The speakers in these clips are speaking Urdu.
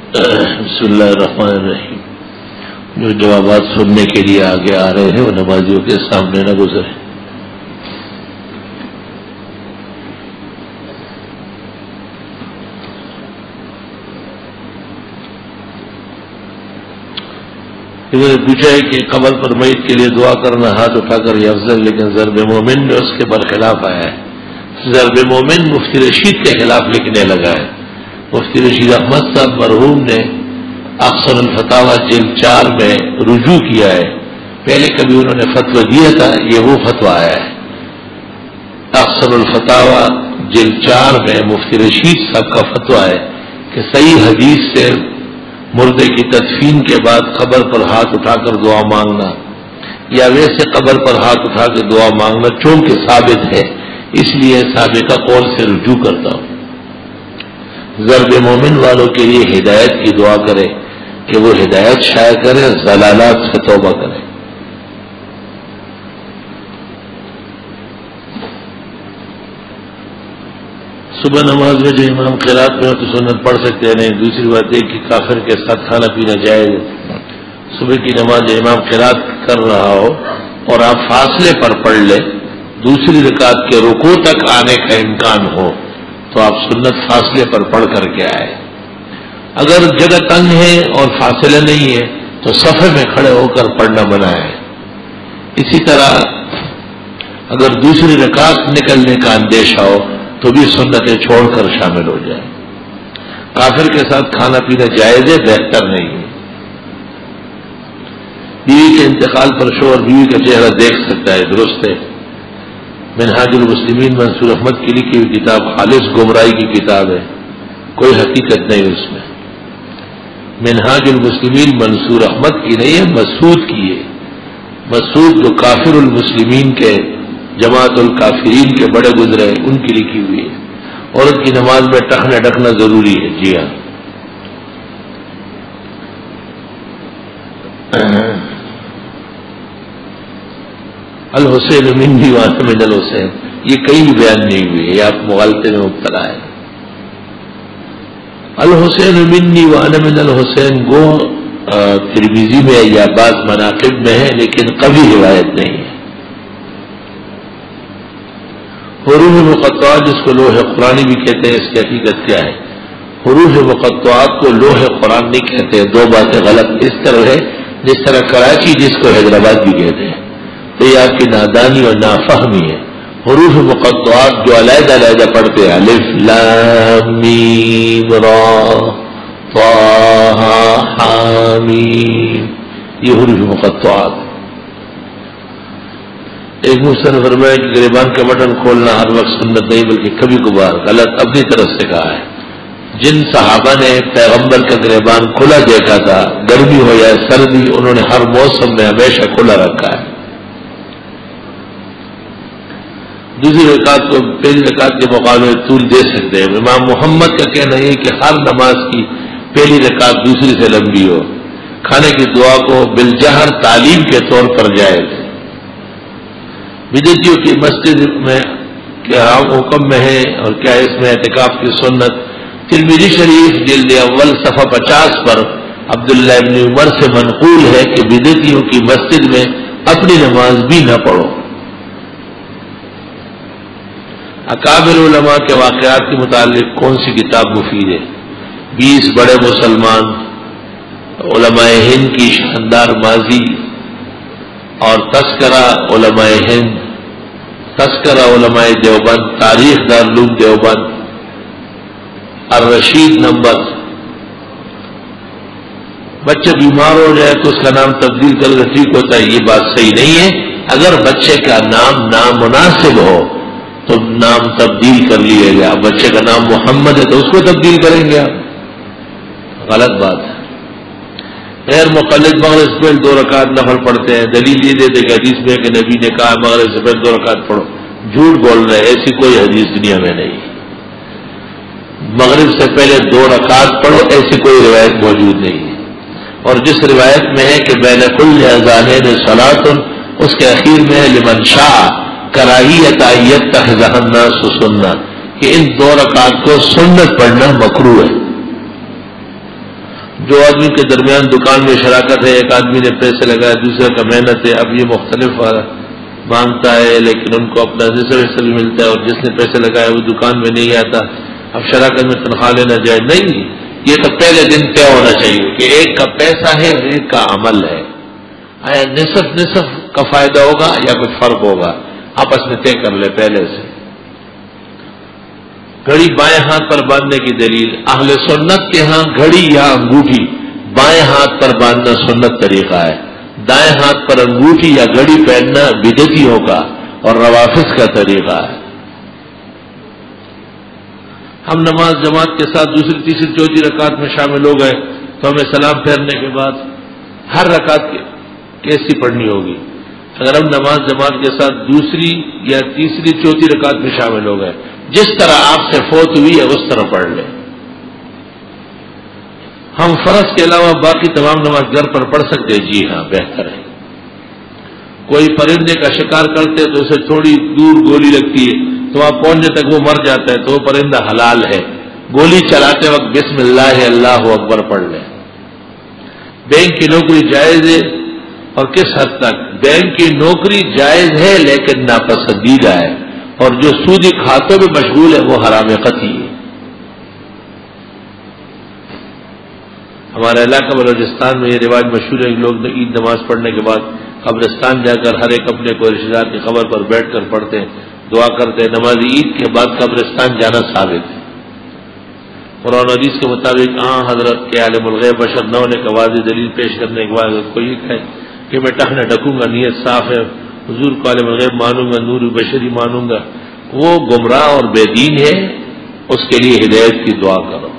بسم اللہ الرحمن الرحیم. جو جوابات سننے کے لیے آگے آ رہے ہیں وہ نمازیوں کے سامنے نہ گزرے. انہوں نے پوچھا ہے کہ قبر پر میت کے لیے دعا کرنا ہاتھ اٹھا کر یہ افضل، لیکن ضرب مومن میں اس کے برخلاف آیا ہے. ضرب مومن مفتی رشید کے خلاف لکھنے لگا ہے. مفتی رشید احمد صاحب مرحوم نے احسن الفتاوی جلد 4 میں رجوع کیا ہے. پہلے کبھی انہوں نے فتویٰ دیا تھا، یہ وہ فتویٰ آیا ہے. احسن الفتاوی جلد 4 میں مفتی رشید صاحب کا فتویٰ ہے کہ صحیح حدیث سے مردے کی تدفین کے بعد قبر پر ہاتھ اٹھا کر دعا مانگنا یا ویسے قبر پر ہاتھ اٹھا کے دعا مانگنا چونکہ ثابت ہے، اس لیے سابقہ قول سے رجوع کرتا ہوں. ضرب مومن والوں کے لیے ہدایت کی دعا کرے کہ وہ ہدایت شائع کرے، ضلالات سے توبہ کرے. صبح نماز میں جو امام قرات میں ہو تو سنت پڑھ سکتے ہیں نہیں. دوسری بات یہ کہ کافر کے ساتھ کھانا پینا جائز. صبح کی نماز جو امام قرات کر رہا ہو اور آپ فاصلے پر پڑھ لیں، دوسری رکعت کے رکوع تک آنے کا امکان ہو تو آپ سنت فاصلے پر پڑھ کر کے آئے. اگر جگہ تنگ ہے اور فاصلہ نہیں ہے تو صفحے میں کھڑے ہو کر پڑھنا منع ہے. اسی طرح اگر دوسری رکعت نکلنے کا اندیشہ ہو تو بھی سنتیں چھوڑ کر شامل ہو جائیں. کافر کے ساتھ کھانا پینا جائز ہے، بہتر نہیں ہے. بیوی کے انتقال پر شوہر بیوی کا چہرہ دیکھ سکتا ہے، درست ہے. منہاج المسلمین منصور احمد کی لکھی ہوئی کتاب خالص گمراہی کی کتاب ہے، کوئی حقیقت نہیں اس میں. منہاج المسلمین منصور احمد کی نہیں ہے، مسعود کی ہے. مسعود جو کافر المسلمین کے جماعت الکافرین کے بڑے گزرے ان کی لکھی ہوئی ہے. عورت کی نماز میں ٹکنا ڈکنا ضروری ہے. جی ہاں. الحسین منی وانا من الحسین یہ کہیں بیان نہیں ہوئی ہے، یہ آپ مغالطے میں مبتلا ہے. الحسین منی وانا من الحسین گو ترمذی میں یا بعض مناقب میں ہے لیکن کبھی روایت نہیں ہے. حروف مقطعات جس کو لوح قرآنی بھی کہتے ہیں، اس کی حقیقت کیا ہے؟ حروف مقطعات کو لوح قرآن نہیں کہتے ہیں. دو باتیں غلط اس طرح ہے جس طرح کراچی جس کو حیدرآباد بھی کہتے ہیں، تو یہ آپ کی نادانی اور نافہمی ہے. حروف مقطعات جو علیحدہ علیحدہ پڑھتے ہیں، الف لام میم را طہ ح میم، یہ حروف مقطعات. ایک مفسر نے فرمایا کہ گریبان کا بٹن کھولنا ہر وقت سنت نہیں بلکہ کبھی کبھار غلط اپنی طرف سے کہا ہے. جن صحابہ نے پیغمبر کا گریبان کھلا دیکھا تھا، گرمی ہو یا سردی، انہوں نے ہر موسم میں ہمیشہ کھلا رکھا ہے. دوسری رکعت کو پہلی رکعت کے مقابلے میں طول دے سکتے ہیں. امام محمد کا کہنا یہ کہ ہر نماز کی پہلی رکعت دوسری سے لمبی ہو. کھانے کی دعا کو بالجہر تعلیم کے طور پر جائز. بدعتیوں کی مسجد میں کیا حکم میں ہے اور کیا اس میں اعتکاف کی سنت؟ ترمذی شریف جلد اول صفحہ 50 پر عبداللہ ابن عمر سے منقول ہے کہ بدعتیوں کی مسجد میں اپنی نماز بھی نہ پڑھو. اکابر علماء کے واقعات کے متعلق کون سی کتاب مفید ہے؟ 20 بڑے مسلمان، علماء ہند کی شاندار ماضی اور تذکرہ علماء ہند، تذکرہ علماء دیوبند، تاریخ دارالعلوم دیوبند، الرشید نمبر. بچہ بیمار ہو جائے تو اس کا نام تبدیل کر کے ٹھیک ہوتا ہے، یہ بات صحیح نہیں ہے. اگر بچے کا نام نامناسب ہو تو نام تبدیل کر لیے گا. بچے کا نام محمد ہے تو اس کو تبدیل کریں گے آپ، غلط بات ہے. غیر مقلد مغرب سے پہلے 2 رکعت نفل پڑھتے ہیں. دلیل یہ دیتے کہ حدیث میں کہ نبی نے کہا مغرب سے پہلے 2 رکعت پڑھو. جھوٹ بول رہے ہیں، ایسی کوئی حدیث دنیا میں نہیں. مغرب سے پہلے 2 رکعت پڑھو ایسی کوئی روایت موجود نہیں ہے. اور جس روایت میں ہے کہ بین کل اذانین صلاۃ، اس کے اخیر میں ہے لمن شاء کراہیت یتخذ الناس سنت، کہ ان 2 رکعت کو سنت پڑھنا مکروہ ہے. جو آدمی کے درمیان دکان میں شراکت ہے، ایک آدمی نے پیسے لگائے، دوسرے کا محنت ہے، اب یہ مختلف مانگتا ہے لیکن ان کو اپنا نصف حصہ بھی ملتا ہے، اور جس نے پیسے لگائے وہ دکان میں نہیں آتا، اب شراکت میں تنخواہ لینا جائے نہیں، یہ تو پہلے دن طے ہونا چاہیے کہ ایک کا پیسہ ہے اور ایک کا عمل ہے، آیا نصف کا فائدہ ہوگا یا کچھ فرق ہوگا، آپس میں طے کر لے پہلے سے۔ گھڑی بائیں ہاتھ پر باندھنے کی دلیل، اہل سنت کے ہاں گھڑی یا انگوٹھی بائیں ہاتھ پر باندھنا سنت طریقہ ہے، دائیں ہاتھ پر انگوٹھی یا گھڑی پہننا بدعتیوں کا اور روافض کا طریقہ ہے۔ ہم نماز جماعت کے ساتھ دوسری تیسری چوتھی رکعت میں شامل ہو گئے تو ہمیں سلام پھیرنے کے بعد ہر رکعت کیسی پڑھنی ہوگی؟ اگر ہم نماز جماعت کے ساتھ دوسری یا تیسری چوتھی رکعت میں شامل ہو گئے، جس طرح آپ سے فوت ہوئی ہے اس طرح پڑھ لیں۔ ہم فرض کے علاوہ باقی تمام نماز گھر پر پڑھ سکتے ہیں؟ جی ہاں، بہتر ہے۔ کوئی پرندے کا شکار کرتے تو اسے تھوڑی دور گولی لگتی ہے تو وہاں پہنچنے تک وہ مر جاتا ہے تو وہ پرندہ حلال ہے، گولی چلاتے وقت بسم اللہ اللہ اکبر پڑھ لیں۔ بینک کی نوکری جائز ہے، اور کس حد تک؟ بینک کی نوکری جائز ہے لیکن ناپسندیدہ ہے، اور جو سودی کھاتوں میں مشغول ہے وہ حرام قطعی ہے۔ ہمارے علاقہ بلوچستان میں یہ رواج مشہور ہے کہ لوگ عید نماز پڑھنے کے بعد قبرستان جا کر ہر ایک اپنے کو رشتے دار کی قبر پر بیٹھ کر پڑھتے ہیں، دعا کرتے ہیں۔ نماز عید کے بعد قبرستان جانا ثابت ہے۔ قرآن حدیث کے مطابق حضرت کے عالم الغیب بشر نو نے واضح دلیل پیش کرنے کے بعد کوئی یہ کہے کہ میں ٹہنے ڈھکوں گا، نیت صاف ہے، حضور کو عالم الغیب مانوں گا، نور بشری مانوں گا، وہ گمراہ اور بے دین ہے، اس کے لیے ہدایت کی دعا کرو۔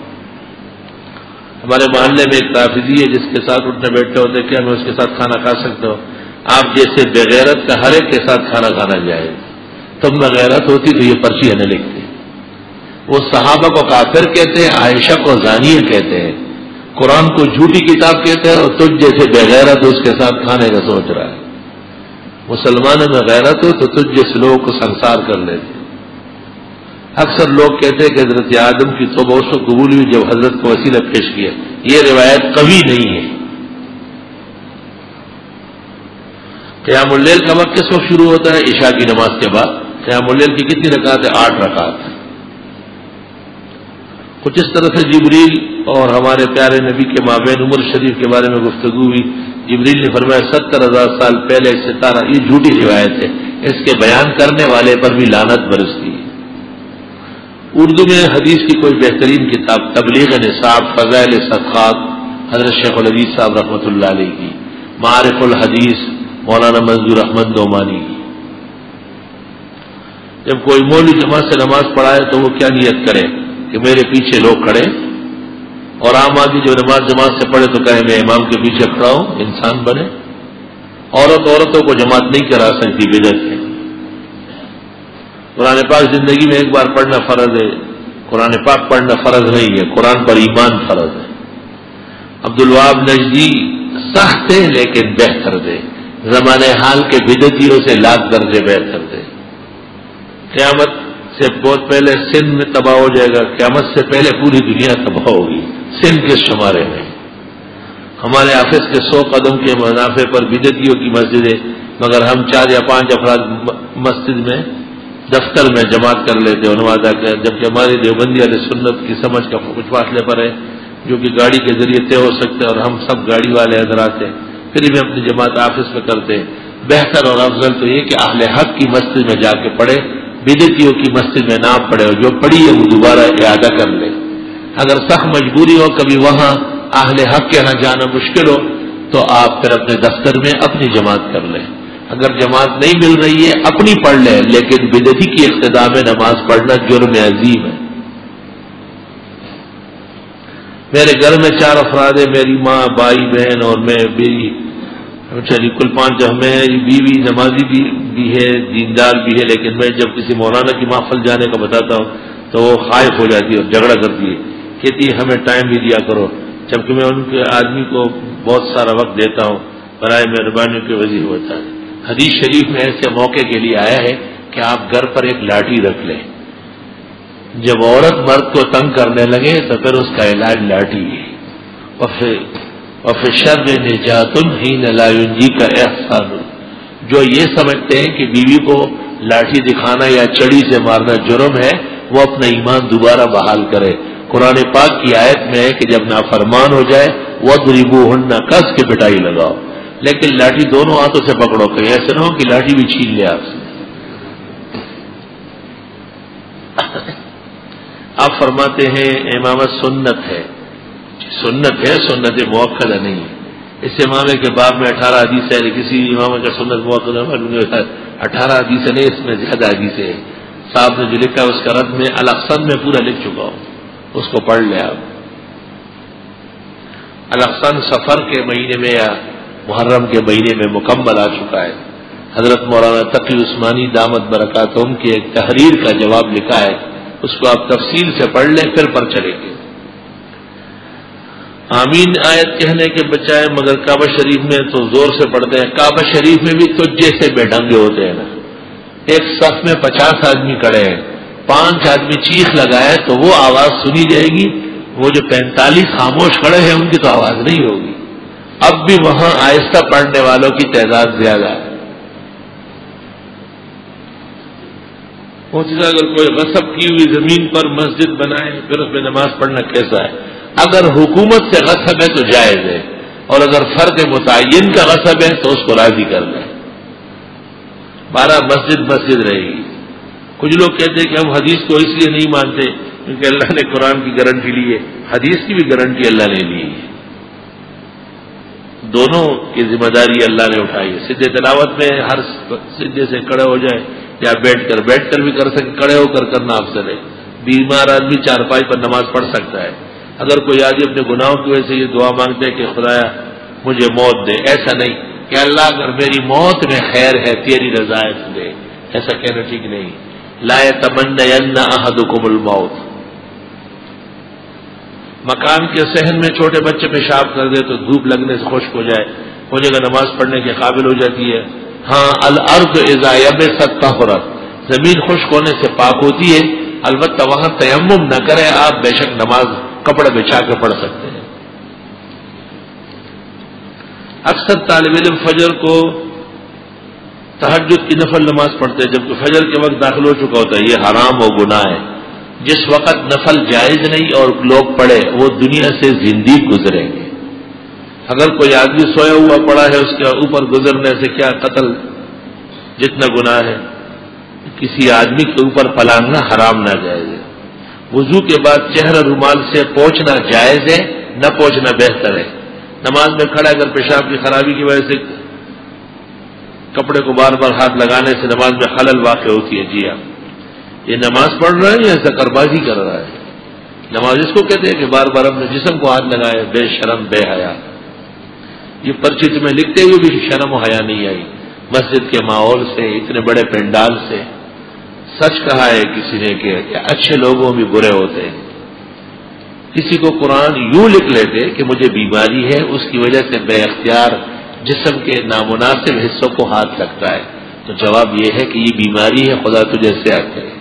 ہمارے محلے میں ایک تافیزی ہے جس کے ساتھ اٹھنے بیٹھتے ہوتے، کیا میں اس کے ساتھ کھانا کھا سکتا ہوں؟ آپ جیسے بغیرت کا ہر ایک کے ساتھ کھانا کھانا جائے، تم بغیرت ہوتی تو یہ پرچی ہمیں لکھتے۔ وہ صحابہ کو کافر کہتے ہیں، عائشہ کو زانیہ کہتے ہیں، قرآن کو جھوٹی کتاب کہتے ہیں، اور تجھ جیسے بغیرت اس کے ساتھ کھانے کا سوچ رہا ہے۔ مسلمانوں میں غیرت ہو تو تجھ جیسے لوگوں کو سنسار کر لیتے۔ اکثر لوگ کہتے ہیں کہ حضرت آدم کی توبہ اس کو قبول ہوئی جب حضرت کو وسیلہ پیش کیا، یہ روایت قوی نہیں ہے۔ قیام اللیل کا وقت کس وقت شروع ہوتا ہے؟ عشاء کی نماز کے بعد۔ قیام اللیل کی کتنی رکعت ہے؟ 8 رکعت۔ کچھ اس طرح سے جبریل اور ہمارے پیارے نبی کے مابین عمر شریف کے بارے میں گفتگو ہوئی۔ جبریل نے فرمایا 70,000 سال پہلے ستارہ، یہ جھوٹی روایت ہے، اس کے بیان کرنے والے پر بھی لعنت برستی ہے۔ اردو میں حدیث کی کوئی بہترین کتاب تبلیغ نصاب فضائل صدقات حضرت شیخ الحدیث صاحب رحمۃ اللہ علیہ کی، معارف الحدیث مولانا منظور احمد دومانی کی۔ جب کوئی مولوی جماعت سے نماز پڑھائے تو وہ کیا نیت کرے کہ میرے پیچھے لوگ کھڑے، اور عام آدمی جو نماز جماعت سے پڑھے تو کہے میں امام کے پیچھے کھڑا ہوں، انسان بنے۔ عورتوں کو جماعت نہیں کرا سکتی، بدعت ہے۔ قرآن پاک زندگی میں ایک بار پڑھنا فرض ہے، قرآن پاک پڑھنا فرض نہیں ہے، قرآن پر ایمان فرض ہے۔ عبدالوہاب نجدی سخت ہے لیکن بہتر دے، زمانے حال کے بدعتیوں سے لاکھ درجے بہتر دے۔ قیامت سے بہت پہلے سندھ میں تباہ ہو جائے گا، قیامت سے پہلے پوری دنیا تباہ ہوگی۔ سندھ کے شمارے میں ہمارے آفس کے 100 قدم کے منافع پر بدعتیوں کی مسجد ہے، مگر ہم 4 یا 5 افراد مسجد میں دفتر میں جماعت کر لیتے اور نماز ادا کرتے، جبکہ ہماری دیوبندی علیہ سنت کی سمجھ کا کچھ فاصلے پر ہے جو کہ گاڑی کے ذریعے طے ہو سکتے ہیں، اور ہم سب گاڑی والے حضرات ہیں، پھر بھی اپنی جماعت آفس میں کرتے ہیں۔ بہتر اور افضل تو یہ کہ اہل حق کی مسجد میں جا کے پڑھے، بدعتیوں کی مسجد میں نہ پڑھے، اور جو پڑھی ہے وہ دوبارہ اعادہ کر لے۔ اگر سخت مجبوری ہو کبھی وہاں اہل حق کے یہاں جانا مشکل ہو تو آپ پھر اپنے دفتر میں اپنی جماعت کر لیں۔ اگر جماعت نہیں مل رہی ہے اپنی پڑھ لیں، لیکن بدعتی کی اقتداء میں نماز پڑھنا جرم عظیم ہے۔ میرے گھر میں 4 افراد ہیں، میری ماں، بھائی، بہن اور میں، میری چلیے کل 5 ہمیں، بیوی نمازی بھی ہے، دیندار بھی ہے، لیکن میں جب کسی مولانا کی محفل جانے کا بتاتا ہوں تو وہ خائف ہو جاتی ہے اور جھگڑا کرتی ہے، کہتی ہے ہمیں ٹائم بھی دیا کرو، جبکہ میں ان کے آدمی کو بہت سارا وقت دیتا ہوں، برائے مہربانی کے وزیر ہوتا ہے۔ حدیث شریف میں ایسے موقع کے لیے آیا ہے کہ آپ گھر پر ایک لاٹھی رکھ لیں، جب عورت مرد کو تنگ کرنے لگے تو پھر اس کا علاج لاٹھی ہے، وفی الشر نجات حین لا ینجیک احسان، جو یہ سمجھتے ہیں کہ بیوی کو لاٹھی دکھانا یا چڑی سے مارنا جرم ہے، وہ اپنا ایمان دوبارہ بحال کرے۔ قرآن پاک کی آیت میں ہے کہ جب نافرمان ہو جائے وَاضْرِبُوهُنَّ، کس کے پٹائی لگاؤ، لیکن لاٹھی دونوں ہاتھوں سے پکڑو، کہیں ایسے نہ ہو کہ لاٹھی بھی چھین لے آپ سے۔ آپ فرماتے ہیں امامت سنت ہے، سنت ہے، سنت موقدہ نہیں ہے۔ اس امامے کے باب میں 18 حدیث ہے، کسی امامے کا سنت موقدہ 18 حدیث نہیں، اس میں زیادہ حدیث ہے۔ صاحب نے جو لکھا ہے اس کا رد میں الاقسم میں پورا لکھ چکا ہوں، اس کو پڑھ لیں آپ۔ الاقسم سفر کے مہینے میں یا محرم کے مہینے میں مکمل آ چکا ہے۔ حضرت مولانا تقی عثمانی دامت برکاتہم کی ایک تحریر کا جواب لکھا ہے، اس کو آپ تفصیل سے پڑھ لیں پھر پر چلیں گے۔ آمین آیت کہنے کے بجائے مگر کعبہ شریف میں تو زور سے پڑھتے ہیں۔ کعبہ شریف میں بھی تو جیسے بے ڈھنگے ہوتے ہیں نا، ایک صف میں 50 آدمی کھڑے ہیں، 5 آدمی چیخ لگائے تو وہ آواز سنی جائے گی، وہ جو 45 خاموش کھڑے ہیں ان کی تو آواز نہیں ہوگی۔ اب بھی وہاں آہستہ پڑھنے والوں کی تعداد زیادہ ہے۔ اگر کوئی غصب کی ہوئی زمین پر مسجد بنائے پھر اس میں نماز پڑھنا کیسا ہے؟ اگر حکومت سے غصب ہے تو جائز ہے، اور اگر فرد متعین کا غصب ہے تو اس کو راضی کر لیں۔ 12 مسجد مسجد رہے گی۔ کچھ لوگ کہتے ہیں کہ ہم حدیث کو اس لیے نہیں مانتے کیونکہ اللہ نے قرآن کی گارنٹی لی ہے، حدیث کی بھی گارنٹی اللہ نے لی ہے، دونوں کی ذمہ داری اللہ نے اٹھائی ہے۔ سجدے تلاوت میں ہر سجدے سے کھڑے ہو جائے یا بیٹھ کر بھی کر سکے، کھڑے ہو کر کرنا افضل ہے۔ بیمار آدمی چارپائی پر نماز پڑھ سکتا ہے۔ اگر کوئی آدمی اپنے گناہوں کی وجہ سے یہ دعا مانگتے ہے کہ خدایا مجھے موت دے، ایسا نہیں کہ اللہ اگر میری موت میں خیر ہے تیری رضایت دے، ایسا کہنا ٹھیک نہیں۔ لا یتمنین احدکم الموت، مکان کے صحن میں چھوٹے بچے پیشاب کر دے تو دھوپ لگنے سے خشک ہو جائے، وہ جگہ نماز پڑھنے کے قابل ہو جاتی ہے۔ ہاں الارض اذا یبست طہرت، زمین خشک ہونے سے پاک ہوتی ہے، البتہ وہاں تیمم نہ کرے آپ، بے شک نماز کپڑے بچھا کے پڑھ سکتے ہیں۔ اکثر طالب علم فجر کو تہجد کی نفل نماز پڑھتے ہیں جبکہ فجر کے وقت داخل ہو چکا ہوتا ہے، یہ حرام و گناہ ہے۔ جس وقت نفل جائز نہیں اور لوگ پڑھے وہ دنیا سے زندگی گزریں گے۔ اگر کوئی آدمی سویا ہوا پڑا ہے اس کے اوپر گزرنے سے کیا قتل جتنا گناہ ہے، کسی آدمی کے اوپر پلانگنا حرام نہ جائز ہے۔ وضو کے بعد چہرہ رومال سے پوچھنا جائز ہے، نہ پوچھنا بہتر ہے۔ نماز میں کھڑا اگر پیشاب کی خرابی کی وجہ سے کپڑے کو بار بار ہاتھ لگانے سے نماز میں خلل واقع ہوتی ہے، جی ہاں، یہ نماز پڑھ رہا ہے یا زکر بازی کر رہا ہے؟ نماز اس کو کہتے ہیں کہ بار بار اپنے جسم کو ہاتھ لگائے، بے شرم بے حیا۔ یہ پرچی تمہیں لکھتے ہوئے بھی شرم و حیا نہیں آئی، مسجد کے ماحول سے، اتنے بڑے پنڈال سے۔ سچ کہا ہے کسی نے کہ اچھے لوگوں بھی برے ہوتے ہیں۔ کسی کو قرآن یوں لکھ لیتے کہ مجھے بیماری ہے، اس کی وجہ سے بے اختیار جسم کے نامناسب حصوں کو ہاتھ لگتا ہے، تو جواب یہ ہے کہ یہ بیماری ہے، خدا تجھے صحت کرے۔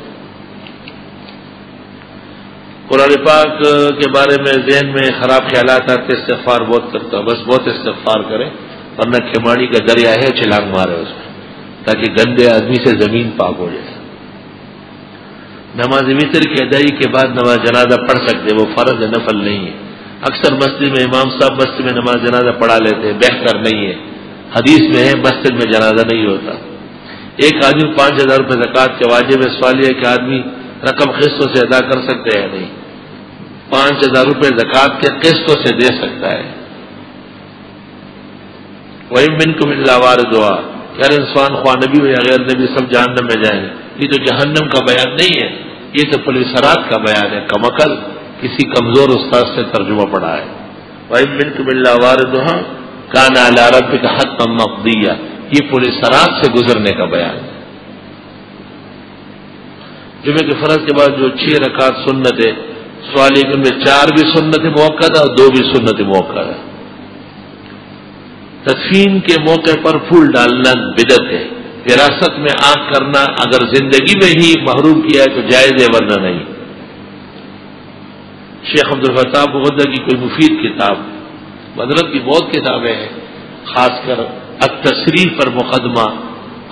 قرآن پاک کے بارے میں ذہن میں خراب خیالات آتے، استغفار بہت کرتا ہوں، بس بہت استغفار کرے، ورنہ کھماڑی کا دریا ہے، چھلانگ مارے اس میں، تاکہ گندے آدمی سے زمین پاک ہو جائے۔ نماز وتر کی ادائی کے بعد نماز جنازہ پڑھ سکتے، وہ فرض ہے، نفل نہیں ہے۔ اکثر مسجد میں امام صاحب مسجد میں نماز جنازہ پڑھا لیتے ہیں، بہتر نہیں ہے۔ حدیث میں ہے مسجد میں جنازہ نہیں ہوتا۔ ایک آدمی 5000 روپے زکوٰۃ کے واجب ہے، سوال یہ کہ آدمی رقم قسطوں سے ادا کر سکتے ہیں نہیں؟ 5000 روپے زکوٰۃ کے قسطوں سے دے سکتا ہے۔ وَإِن مِّنكُمْ إِلَّا وَارِدُهَا، یار انسان خواہ نبی ہو یا غیر نبی سب جہنم میں جائیں گے۔ یہ تو جہنم کا بیان نہیں ہے، یہ تو پولیسرات کا بیان ہے۔ کمعقل کسی کمزور استاد سے ترجمہ پڑھا ہے۔ وَإِن مِّنكُمْ إِلَّا وَارِدُهَا كَانَ عَلَىٰ رَبِّكَ حَتْمًا مَقْضِيًّا، یہ پولیسرات سے گزرنے کا بیان ہے۔ جمعے کے فرض کے بعد جو 6 رکعت سنت ہے، سوال یہ کہ ان میں 4 بھی سنت موقع اور 2 بھی سنت موقع ہے۔ تدفین کے موقع پر پھول ڈالنا بدعت ہے۔ وراثت میں آنکھ کرنا اگر زندگی میں ہی محروم کیا ہے تو جائز ہے، ورنہ نہیں۔ شیخ عبدالفتاح بغدہ کی کوئی مفید کتاب حضرت کی بہت کتابیں ہیں، خاص کر التصریح پر مقدمہ،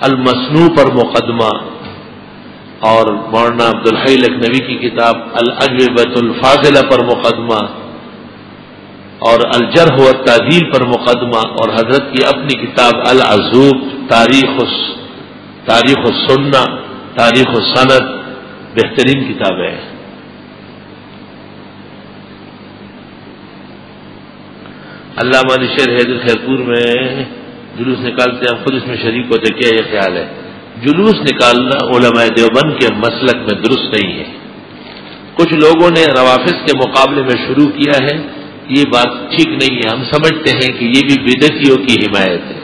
المصنوع پر مقدمہ، اور مولانا عبدالحی لکھنوی کی کتاب الاجوبۃ الفاضلہ پر مقدمہ، اور الجرح والتعدیل پر مقدمہ، اور حضرت کی اپنی کتاب العذوب، تاریخ السنہ، تاریخ السند، بہترین کتابیں ہیں۔ علامہ نشیر حیدر خیرپور میں جلوس نکالتے ہیں، ہم خود اس میں شریک ہوتے، کیا یہ خیال ہے؟ جلوس نکالنا علماء دیوبند کے مسلک میں درست نہیں ہے۔ کچھ لوگوں نے روافض کے مقابلے میں شروع کیا ہے، یہ بات ٹھیک نہیں ہے۔ ہم سمجھتے ہیں کہ یہ بھی بدعتیوں کی حمایت ہے۔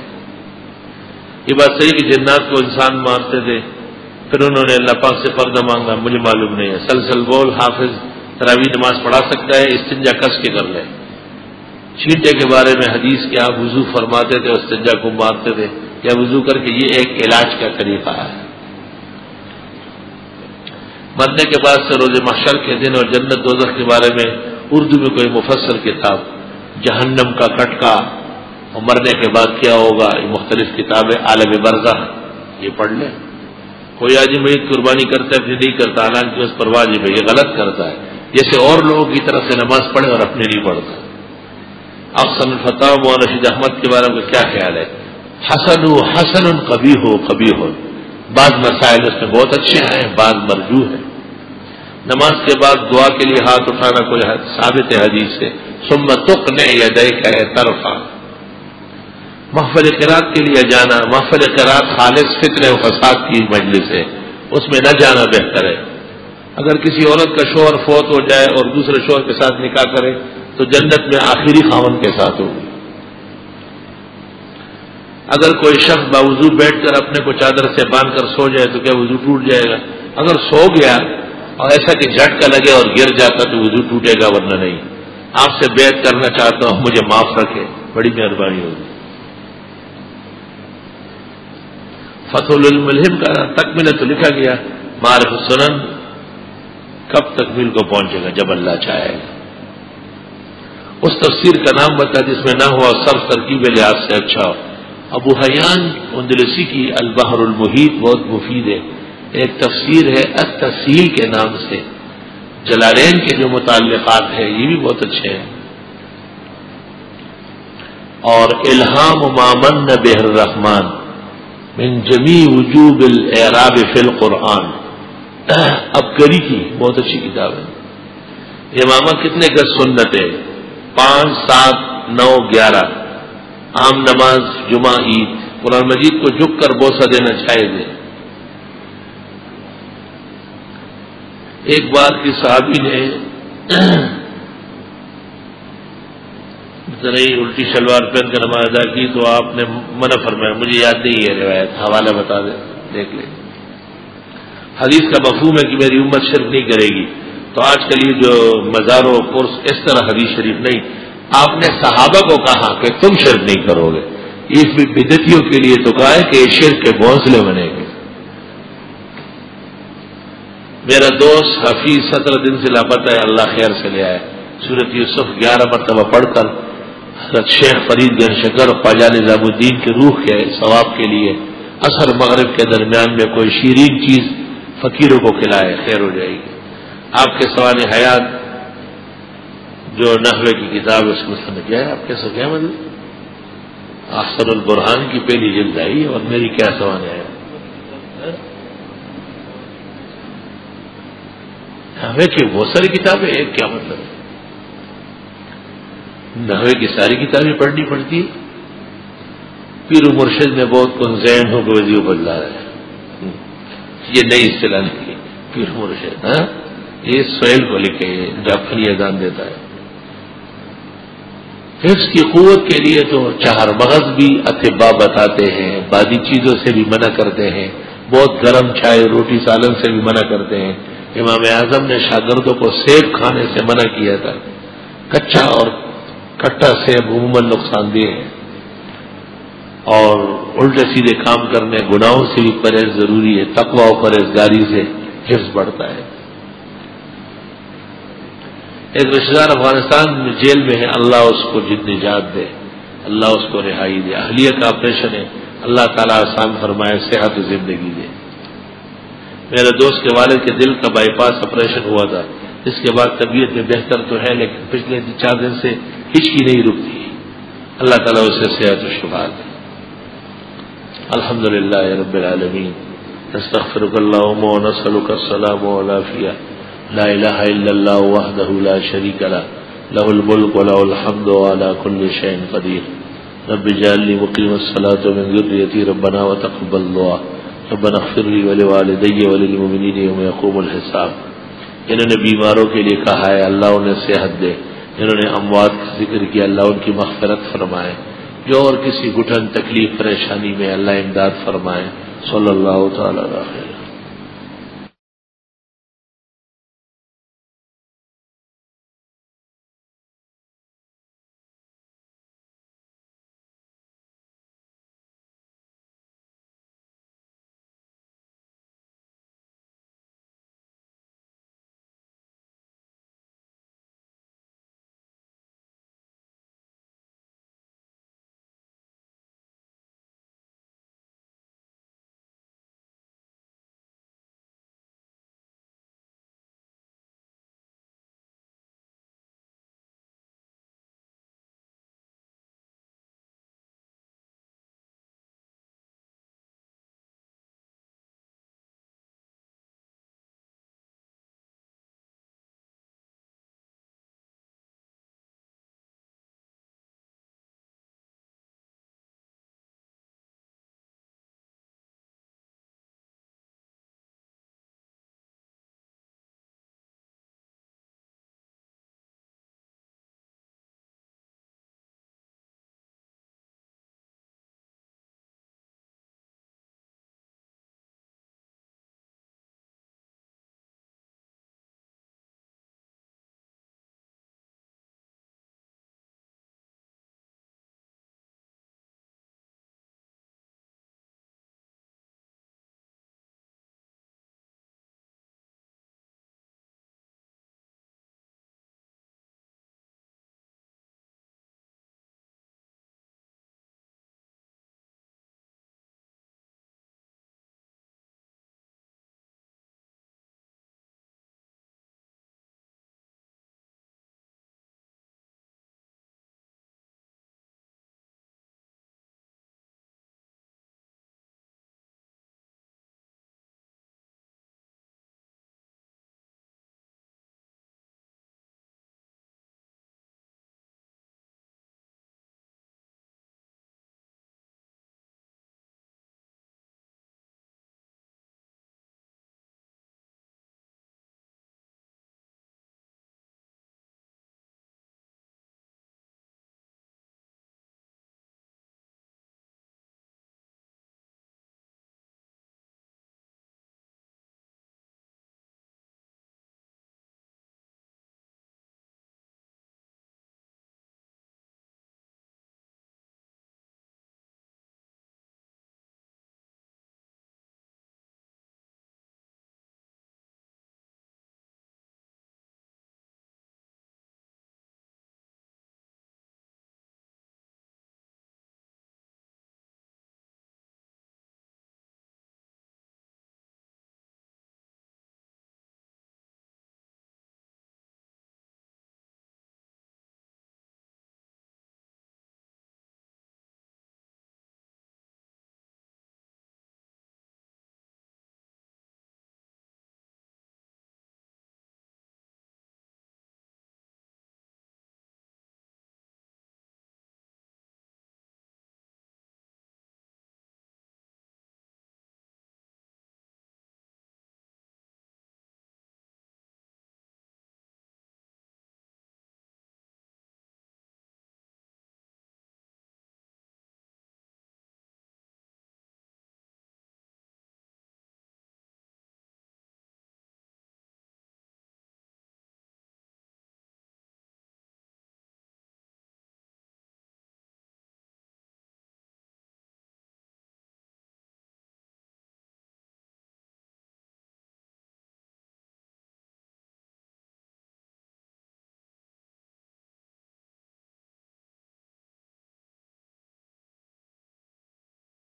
یہ بات صحیح کہ جنات کو انسان مانتے تھے، پھر انہوں نے اللہ پاک سے پردہ مانگا، مجھے معلوم نہیں ہے۔ سلسل بول حافظ تراویح نماز پڑھا سکتا ہے، استنجا کس کے کر لے۔ چینٹے کے بارے میں حدیث کہ آپ وضو فرماتے تھے، استنجا کو مارتے تھے، یا وضو کر کے، یہ ایک علاج کا طریقہ ہے۔ مرنے کے بعد سے روز محشر کے دن اور جنت دوزخ کے بارے میں اردو میں کوئی مفصل کتاب، جہنم کا کٹکا اور مرنے کے بعد کیا ہوگا، یہ مختلف کتابیں، عالم برزخ، یہ پڑھ لیں۔ کوئی آدمی میت قربانی کرتا ہے پھر نہیں کرتا، حالانکہ اس پر واجب ہے، یہ غلط کرتا ہے، جیسے اور لوگوں کی طرف سے نماز پڑھے اور اپنے نہیں پڑھتا۔ احسن الفتاح مولانا رشید احمد کے بارے میں کیا خیال ہے؟ حسن قبیح، بعض مسائل اس میں بہت اچھے ہیں، بعض مرجوح ہیں۔ نماز کے بعد دعا کے لیے ہاتھ اٹھانا کوئی ثابت ہے حدیث سے، ثم تقنع یدیک ترفع۔ محفل قرات کے لیے جانا، محفل قرات خالص فتنہ و فساد کی مجلس ہے، اس میں نہ جانا بہتر ہے۔ اگر کسی عورت کا شوہر فوت ہو جائے اور دوسرے شوہر کے ساتھ نکاح کرے تو جنت میں آخری خاوند کے ساتھ ہوگی۔ اگر کوئی شخص باوضو بیٹھ کر اپنے کو چادر سے باندھ کر سو جائے تو کیا وضو ٹوٹ جائے گا؟ اگر سو گیا اور ایسا کہ جھٹکا لگے اور گر جاتا تو وضو ٹوٹے گا، ورنہ نہیں۔ آپ سے بیعت کرنا چاہتا ہوں، مجھے معاف رکھے، بڑی مہربانی ہوگی۔ فتح الملہم کا تکمیل تو لکھا گیا، معارف السنن کب تکمیل کو پہنچے گا؟ جب اللہ چاہے گا۔ اس تفسیر کا نام بتا جس میں نہ ہوا سب ترکیب لحاظ سے اچھا ہو۔ ابو حیان اندلسی کی البحر المحیط بہت مفید ہے، ایک تفسیر ہے التسہیل کے نام سے، جلالین کے جو متعلقات ہیں یہ بھی بہت اچھے ہیں، اور الہام ما من بہ الرحمن من جمیع وجوب الاعراب فی القرآن، ابکری کی بہت اچھی کتاب ہے۔ امامہ کتنے گز سنت ہے؟ 5، 7، 9، 11، عام نماز، جمعہ، عید، قرآن مجید کو جھک کر بوسہ دینا جائز ہے۔ ایک بار کی صحابی نے الٹی شلوار پہن کر نماز ادا کی تو آپ نے منع فرمایا، مجھے یاد نہیں ہے روایت، حوالہ بتا دیں، دیکھ لیں۔ حدیث کا مفہوم ہے کہ میری امت شرک نہیں کرے گی، تو آج کل یہ جو مزاروں کورس اس طرح حدیث شریف نہیں، آپ نے صحابہ کو کہا کہ تم شرک نہیں کرو گے، اس بھی بدعتیوں کے لیے تو کہا ہے کہ شرک کے بھونسلے بنے گے۔ میرا دوست حفیظ 17 دن سے لاپتہ ہے، اللہ خیر سے لے آئے۔ سورۃ یوسف 11 مرتبہ پڑھ کر حضرت شیخ فرید گنج شکر اور خواجہ نظام الدین کے روح کے ثواب کے لیے عصر مغرب کے درمیان میں کوئی شیرین چیز فقیروں کو کھلائے، خیر ہو جائے گی۔ آپ کے سوال حیات جو نحوے کی کتاب ہے اس کو سمجھ جائے، آپ کیسا کیا مطلب؟ احسن البرہان کی پہلی جلد آئی اور میری کیا سوال ہے؟ نحوے کی بہت ساری کتابیں، ایک کیا مطلب ہے؟ نحوے کی ساری کتابیں پڑھنی پڑتی ہے۔ پیر و مرشد میں بہت کنزین ہو کے وضو بدلا ہے، یہ نئی اصطلاح نکلی، پیر و مرشد، ہاں یہ سہیل کو لکھے جعفری اذان دیتا ہے۔ حفظ کی قوت کے لیے تو 4 مغز بھی اطباء بتاتے ہیں، بادی چیزوں سے بھی منع کرتے ہیں، بہت گرم چائے روٹی سالن سے بھی منع کرتے ہیں۔ امام اعظم نے شاگردوں کو سیب کھانے سے منع کیا تھا، کچا اور کٹا سیب عموماً نقصان دہ ہے، اور الٹے سیدھے کام کرنے، گناہوں سے بھی پرہیز ضروری ہے، تقویٰ و پرہیزگاری سے حفظ بڑھتا ہے۔ ایک رشتہ دار افغانستان میں جیل میں ہے، اللہ اس کو نجات دے، اللہ اس کو رہائی دے، اہلیہ کا آپریشن ہے، اللہ تعالیٰ آسان فرمائے، صحت و زندگی دے۔ میرے دوست کے والد کے دل کا بائی پاس آپریشن ہوا تھا، اس کے بعد طبیعت میں بہتر تو ہے لیکن پچھلے 4 دن سے ہچکی نہیں رکتی، اللہ تعالیٰ اسے صحت و شفا دے۔ الحمدللہ رب العالمین، نستغفرک اللہم ونسألک السلام والعافیہ، لا الہ الا اللہ وحدہ لا شریک لہ، لہ الملک ولہ الحمد وعلی کل شیء قدیر۔ رب اجعلنی مقیم الصلاۃ ومن ذریتی ربنا وتقبل دعا، ربنا اغفر لی ولوالدی وللمؤمنین یوم یقوم الحساب۔ انہوں نے بیماروں کے لیے کہا ہے، اللہ انہیں صحت دے، انہوں نے اموات کا ذکر کیا، اللہ ان کی مغفرت فرمائے، جو اور کسی گھٹن تکلیف پریشانی میں اللہ امداد فرمائے۔ صلی اللہ تعالی علیہ